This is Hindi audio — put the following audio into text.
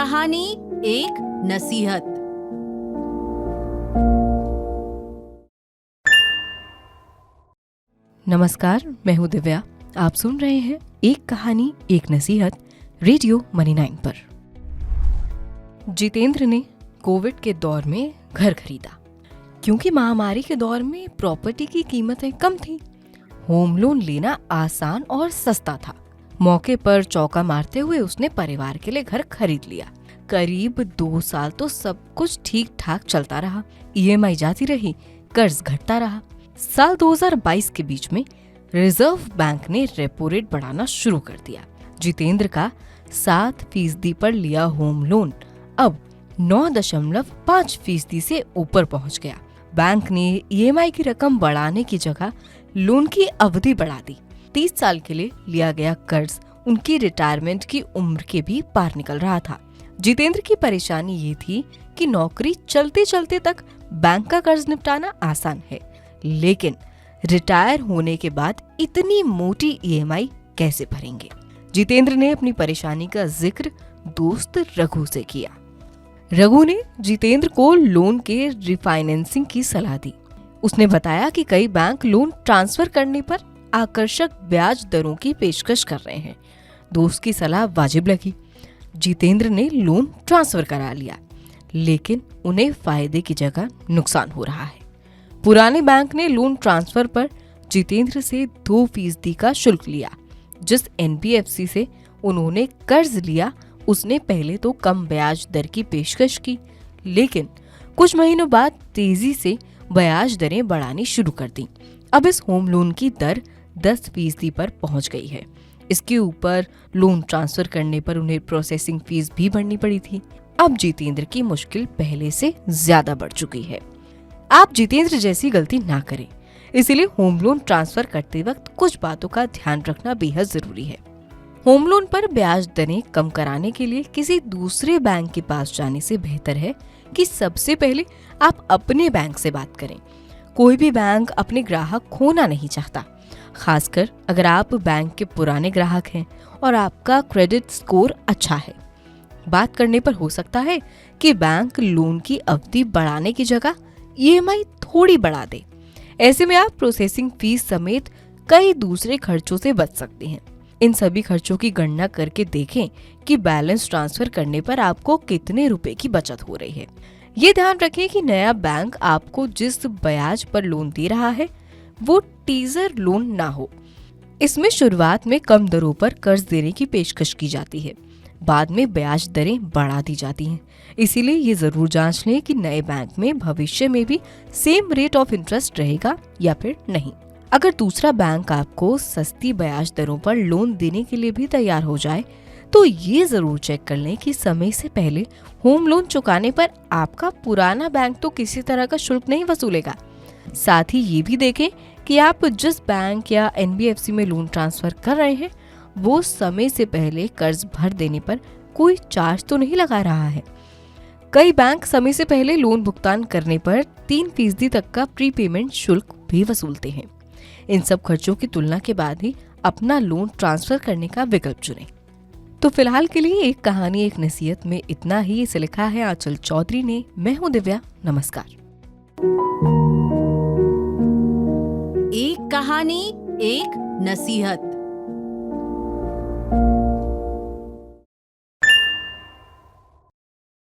कहानी एक नसीहत। नमस्कार, मैं हूँ दिव्या। आप सुन रहे हैं एक कहानी एक नसीहत रेडियो मनी 9 पर। जितेंद्र ने कोविड के दौर में घर खरीदा क्योंकि महामारी के दौर में प्रॉपर्टी की कीमतें कम थी। होम लोन लेना आसान और सस्ता था। मौके पर चौका मारते हुए उसने परिवार के लिए घर खरीद लिया। करीब 2 साल तो सब कुछ ठीक ठाक चलता रहा। ईएमआई जाती रही, कर्ज घटता रहा। साल 2022 के बीच में रिजर्व बैंक ने रेपो रेट बढ़ाना शुरू कर दिया। जितेंद्र का 7% पर लिया होम लोन अब 9.5% से ऊपर पहुंच गया। बैंक ने ईएमआई की रकम बढ़ाने की जगह लोन की अवधि बढ़ा दी। 30 साल के लिए लिया गया कर्ज उनकी रिटायरमेंट की उम्र के भी पार निकल रहा था। जितेंद्र की परेशानी ये थी कि नौकरी चलते चलते तक बैंक का कर्ज निपटाना आसान है, लेकिन रिटायर होने के बाद इतनी मोटी ईएमआई कैसे भरेंगे। जितेंद्र ने अपनी परेशानी का जिक्र दोस्त रघु से किया। रघु ने जितेंद्र को लोन के रिफाइनेंसिंग की सलाह दी। उसने बताया कि कई बैंक लोन ट्रांसफर करने पर आकर्षक ब्याज दरों की पेशकश कर रहे हैं। दोस्त की सलाह वाजिब लगी। जितेंद्र ने लोन ट्रांसफर करा लिया, लेकिन उन्हें फायदे की जगह नुकसान हो रहा है। पुराने बैंक ने लोन ट्रांसफर पर जितेंद्र से 2% का शुल्क लिया। जिस एनबीएफसी से उन्होंने कर्ज लिया उसने पहले तो कम ब्याज दर की पेशकश की, लेकिन कुछ महीनों बाद तेजी से ब्याज दरें बढ़ानी शुरू कर दी। अब इस होम लोन की दर 10% पर पहुंच गई है। इसके ऊपर लोन ट्रांसफर करने पर उन्हें प्रोसेसिंग फीस भी भरनी पड़ी थी। अब जितेंद्र की मुश्किल पहले से ज्यादा बढ़ चुकी है। आप जितेंद्र जैसी गलती ना करें, इसीलिए होम लोन ट्रांसफर करते वक्त कुछ बातों का ध्यान रखना बेहद जरूरी है। होम लोन पर ब्याज दरें कम कराने के लिए किसी दूसरे बैंक के पास जाने से बेहतर है कि सबसे पहले आप अपने बैंक से बात करें। कोई भी बैंक अपने ग्राहक खोना नहीं चाहता, खासकर अगर आप बैंक के पुराने ग्राहक हैं और आपका क्रेडिट स्कोर अच्छा है। बात करने पर हो सकता है कि बैंक लोन की अवधि बढ़ाने की जगह ईएमआई थोड़ी बढ़ा दे। ऐसे में आप प्रोसेसिंग फीस समेत कई दूसरे खर्चों से बच सकते हैं। इन सभी खर्चों की गणना करके देखें कि बैलेंस ट्रांसफर करने पर आपको कितने रुपए की बचत हो रही है। ये ध्यान रखें कि नया बैंक आपको जिस ब्याज पर लोन दे रहा है वो टीजर लोन ना हो। इसमें शुरुआत में कम दरों पर कर्ज देने की पेशकश की जाती है, बाद में ब्याज दरें बढ़ा दी जाती हैं। इसीलिए ये जरूर जांच लें कि नए बैंक में भविष्य में भी सेम रेट ऑफ इंटरेस्ट रहेगा या फिर नहीं। अगर दूसरा बैंक आपको सस्ती ब्याज दरों पर लोन देने के लिए भी तैयार हो जाए तो ये जरूर चेक कर लें कि समय से पहले होम लोन चुकाने पर आपका पुराना बैंक तो किसी तरह का शुल्क नहीं वसूलेगा। साथ ही ये भी देखें कि आप जिस बैंक या एनबीएफसी में लोन ट्रांसफर कर रहे हैं वो समय से पहले कर्ज भर देने पर कोई चार्ज तो नहीं लगा रहा है। कई बैंक समय से पहले लोन भुगतान करने पर 3% तक का प्रीपेमेंट शुल्क भी वसूलते हैं। इन सब खर्चों की तुलना के बाद ही अपना लोन ट्रांसफर करने का विकल्प चुनें। तो फिलहाल के लिए एक कहानी एक नसीहत में इतना ही। इसे लिखा है आंचल चौधरी ने। मैं हूँ दिव्या। नमस्कार। एक कहानी एक नसीहत।